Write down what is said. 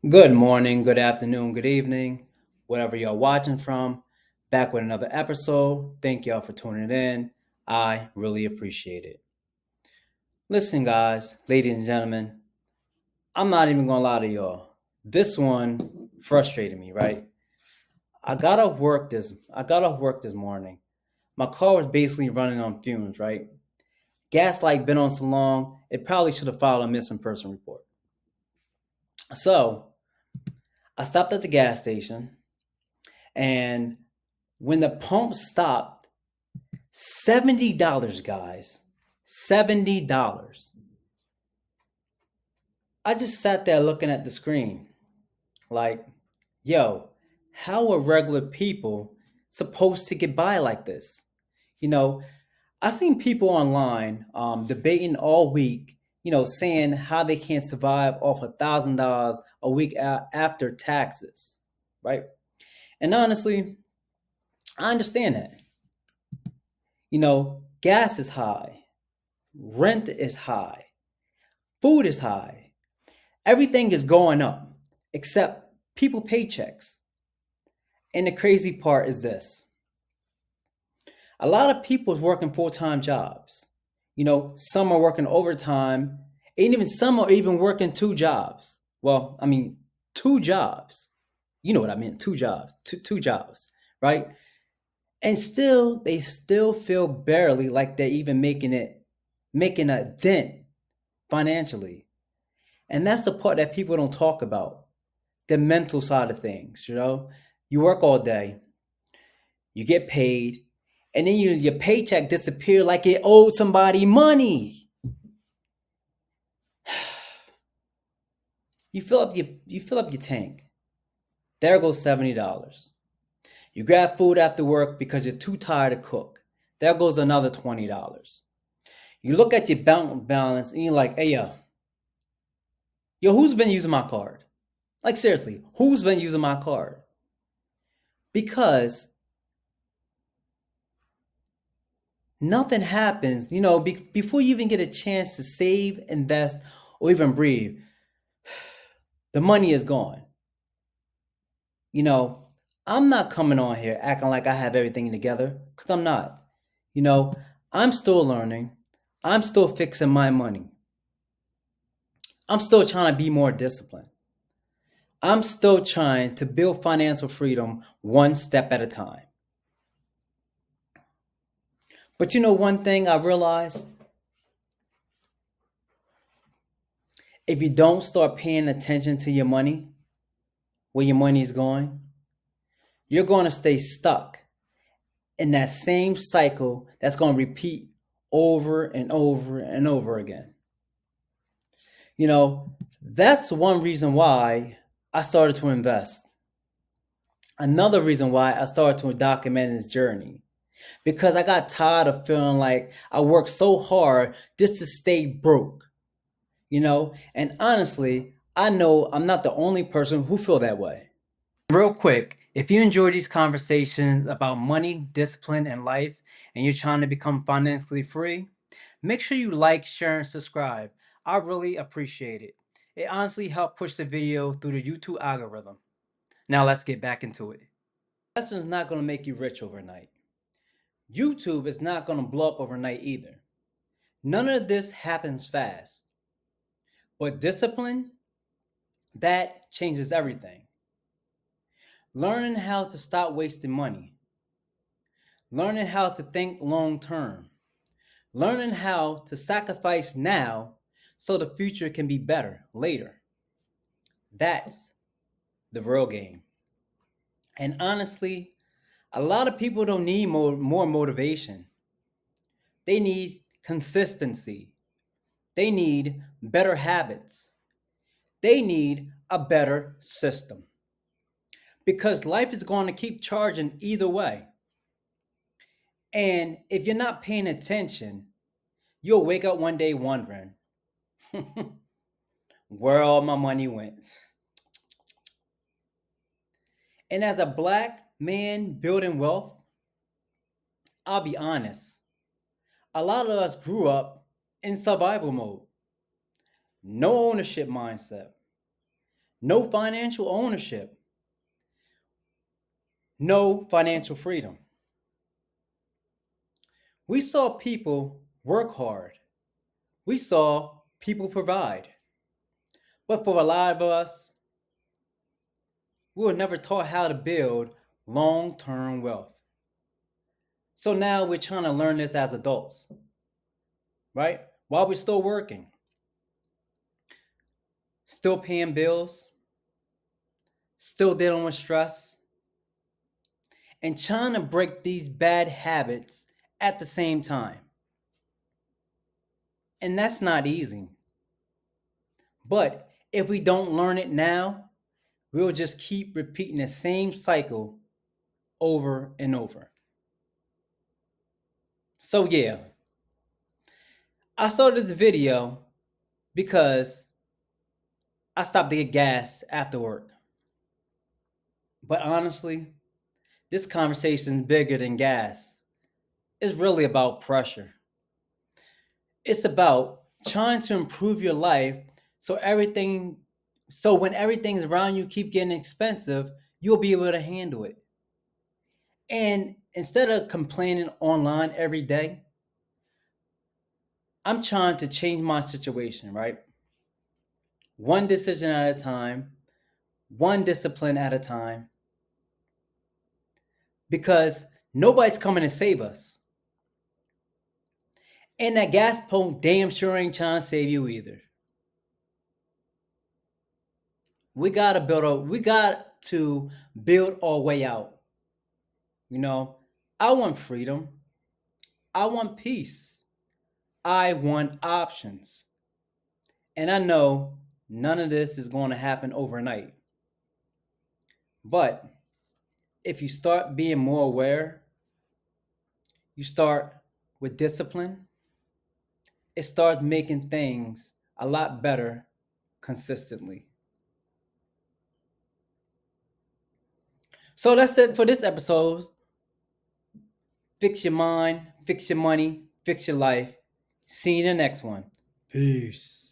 Good morning, good afternoon, good evening, whatever you're watching from. Back with another episode. Thank y'all for tuning in. I really appreciate it. Listen, guys, ladies and gentlemen, I'm not even gonna lie to y'all. This one frustrated me, right? I got off work this morning. My car was basically running on fumes, right? Gas light been on so long, it probably should have filed a missing person report. So I stopped at the gas station, and when the pump stopped, $70, guys. $70. I just sat there looking at the screen like, yo, how are regular people supposed to get by like this? You know, I seen people online debating all week, saying how they can't survive off $1,000 a week after taxes, right? And honestly, I understand that. Gas is high, rent is high, food is high. Everything is going up except people paychecks. And the crazy part is this. A lot of people is working full-time jobs. Some are working overtime, and even some are even working two jobs. Well, I mean, two jobs. You know what I mean, two jobs, two jobs, right? And still, they still feel barely like they're even making a dent financially. And that's the part that people don't talk about, the mental side of things. You work all day, you get paid, and then your paycheck disappear like it owed somebody money. You fill up your tank. There goes $70. You grab food after work because you're too tired to cook. There goes another $20. You look at your bank balance and you're like, hey, yo, who's been using my card? Like, seriously, who's been using my card? Because nothing happens, before you even get a chance to save, invest, or even breathe, the money is gone. You know, I'm not coming on here acting like I have everything together, because I'm not. You know, I'm still learning. I'm still fixing my money. I'm still trying to be more disciplined. I'm still trying to build financial freedom one step at a time. But one thing I realized, if you don't start paying attention to your money, where your money is going, you're going to stay stuck in that same cycle that's going to repeat over and over and over again. That's one reason why I started to invest. Another reason why I started to document this journey. Because I got tired of feeling like I worked so hard just to stay broke. And honestly, I know I'm not the only person who feel that way. Real quick, if you enjoy these conversations about money, discipline, and life, and you're trying to become financially free, make sure you like, share, and subscribe. I really appreciate it. It honestly helped push the video through the YouTube algorithm. Now let's get back into it. Investment is not going to make you rich overnight. YouTube is not going to blow up overnight either. None of this happens fast. But discipline, that changes everything. Learning how to stop wasting money. Learning how to think long term. Learning how to sacrifice now so the future can be better later. That's the real game. And honestly, a lot of people don't need more motivation. They need consistency. They need better habits. They need a better system. Because life is going to keep charging either way. And if you're not paying attention, you'll wake up one day wondering where all my money went. And as a black man building wealth, I'll be honest, a lot of us grew up in survival mode. No ownership mindset, no financial ownership, no financial freedom. We saw people work hard. We saw people provide. But for a lot of us, we were never taught how to build long term wealth. So now we're trying to learn this as adults, right? While we're still working, still paying bills, still dealing with stress, and trying to break these bad habits at the same time. And that's not easy. But if we don't learn it now, we'll just keep repeating the same cycle over and over. So, yeah, I started this video because I stopped to get gas after work. But honestly, this conversation is bigger than gas. It's really about pressure. It's about trying to improve your life so everything so when everything's around you keep getting expensive, you'll be able to handle it. And instead of complaining online every day, I'm trying to change my situation, right? One decision at a time, one discipline at a time, because nobody's coming to save us. And that gas pump damn sure ain't trying to save you either. We got to build our way out. You know, I want freedom. I want peace. I want options. And I know none of this is going to happen overnight. But if you start being more aware, you start with discipline, it starts making things a lot better consistently. So that's it for this episode. Fix your mind, fix your money, fix your life. See you in the next one. Peace.